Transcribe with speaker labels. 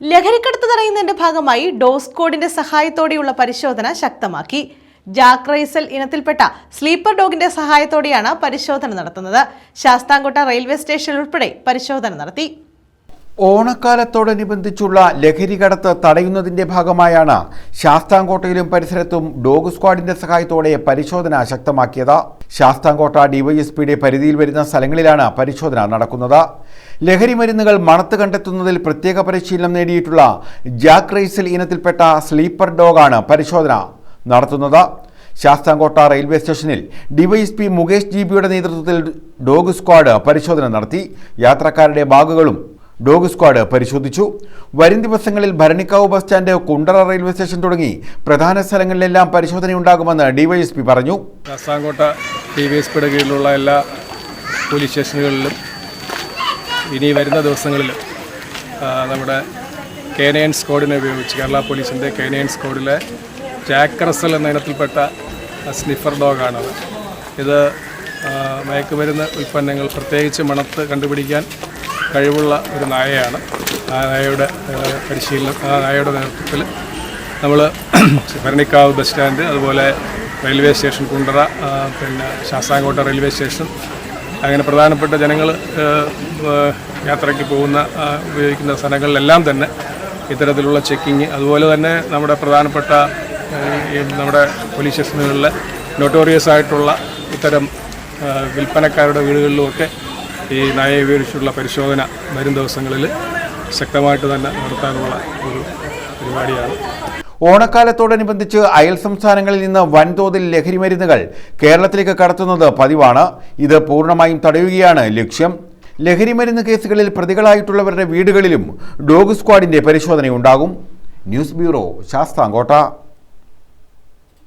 Speaker 1: ലഹരിക്കടത്ത് തടയുന്നതിന്റെ ഭാഗമായി ഡോഗ് സ്ക്വാഡിന്റെ സഹായത്തോടെയുള്ള പരിശോധന ശക്തമാക്കി. ജാക്ക് റൈസൽ ഇനത്തിൽപ്പെട്ട സ്ലീപ്പർ ഡോഗിന്റെ സഹായത്തോടെയാണ് പരിശോധന നടത്തുന്നത്. ശാസ്താംകോട്ട റെയിൽവേ സ്റ്റേഷനിൽ ഉൾപ്പെടെ പരിശോധന നടത്തി.
Speaker 2: ഓണക്കാലത്തോടനുബന്ധിച്ചുള്ള ലഹരികടത്ത് തടയുന്നതിന്റെ ഭാഗമായാണ് ശാസ്താംകോട്ടയിലും പരിസരത്തും ഡോഗ് സ്ക്വാഡിന്റെ സഹായത്തോടെ പരിശോധന ശക്തമാക്കിയത്. ശാസ്താംകോട്ട ഡിവൈഎസ്പിയുടെ പരിധിയിൽ വരുന്ന സ്ഥലങ്ങളിലാണ് പരിശോധന നടക്കുന്നത്. ലഹരി മരുന്നുകൾ മണത്ത് കണ്ടെത്തുന്നതിൽ പ്രത്യേക പരിശീലനം നേടിയിട്ടുള്ള ജാക്ക് റൈസൽ ഇനത്തിൽപ്പെട്ട സ്ലീപ്പർ ഡോഗാണ് പരിശോധന നടത്തുന്നത്. ശാസ്താംകോട്ട റെയിൽവേ സ്റ്റേഷനിൽ ഡിവൈഎസ്പി മുകേഷ് ജിബിയുടെ നേതൃത്വത്തിൽ ഡോഗ് സ്ക്വാഡ് പരിശോധന നടത്തി. യാത്രക്കാരുടെ ബാഗുകളും ഡോഗ് സ്ക്വാഡ് പരിശോധിച്ചു. വരും ദിവസങ്ങളിൽ Bharanikkavu bus stand, Kundara railway station തുടങ്ങി പ്രധാന സ്ഥലങ്ങളിലെല്ലാം പരിശോധനയുണ്ടാകുമെന്ന് ഡിവൈഎസ്പി പറഞ്ഞു.
Speaker 3: ശാസ്താംകോട്ട ഡിവൈഎസ്പിയുടെ കീഴിലുള്ള എല്ലാ പോലീസ് സ്റ്റേഷനുകളിലും ഇനി വരുന്ന ദിവസങ്ങളിൽ നമ്മുടെ K9 സ്ക്വാഡിനെ ഉപയോഗിച്ച് കേരള പോലീസിൻ്റെ K9 സ്ക്വാഡിലെ ജാക്ക് റസൽ എന്ന ഇനത്തിൽപ്പെട്ട സ്നിഫർ ഡോഗാണത്. ഇത് മയക്കുമരുന്ന് ഉൽപ്പന്നങ്ങൾ പ്രത്യേകിച്ച് മണത്ത് കണ്ടുപിടിക്കാൻ കഴിവുള്ള ഒരു നായയാണ്. ആ നായയുടെ പരിശീലനം, ആ നായയുടെ നേതൃത്വത്തിൽ നമ്മൾ ഭരണിക്കാവ് ബസ് സ്റ്റാൻഡ്, അതുപോലെ റെയിൽവേ സ്റ്റേഷൻ കുണ്ടറ, പിന്നെ ശാസ്താംകോട്ട റെയിൽവേ സ്റ്റേഷൻ, അങ്ങനെ പ്രധാനപ്പെട്ട ജനങ്ങൾ യാത്രയ്ക്ക് പോകുന്ന ഉപയോഗിക്കുന്ന സ്ഥലങ്ങളിലെല്ലാം തന്നെ ഇത്തരത്തിലുള്ള ചെക്കിങ്, അതുപോലെ തന്നെ നമ്മുടെ പ്രധാനപ്പെട്ട നമ്മുടെ പോലീസ് സ്റ്റേഷനുകളിലെ നോട്ടോറിയസ് ആയിട്ടുള്ള ഇത്തരം വിൽപ്പനക്കാരുടെ വീടുകളിലുമൊക്കെ ഈ നായയെ ഉപയോഗിച്ചുള്ള പരിശോധന വരും ദിവസങ്ങളിൽ ശക്തമായിട്ട് തന്നെ നടത്താനുള്ള ഒരു പരിപാടിയാണ്.
Speaker 2: ഓണക്കാലത്തോടനുബന്ധിച്ച് അയൽ സംസ്ഥാനങ്ങളിൽ നിന്ന് വൻതോതിൽ ലഹരി മരുന്നുകൾ കേരളത്തിലേക്ക് കടത്തുന്നത് പതിവാണ്. ഇത് പൂർണ്ണമായും തടയുകയാണ് ലക്ഷ്യം. ലഹരി മരുന്ന് കേസുകളിൽ പ്രതികളായിട്ടുള്ളവരുടെ വീടുകളിലും ഡോഗ് സ്ക്വാഡിന്റെ പരിശോധനയുണ്ടാകും. News bureau, Sasthamkotta.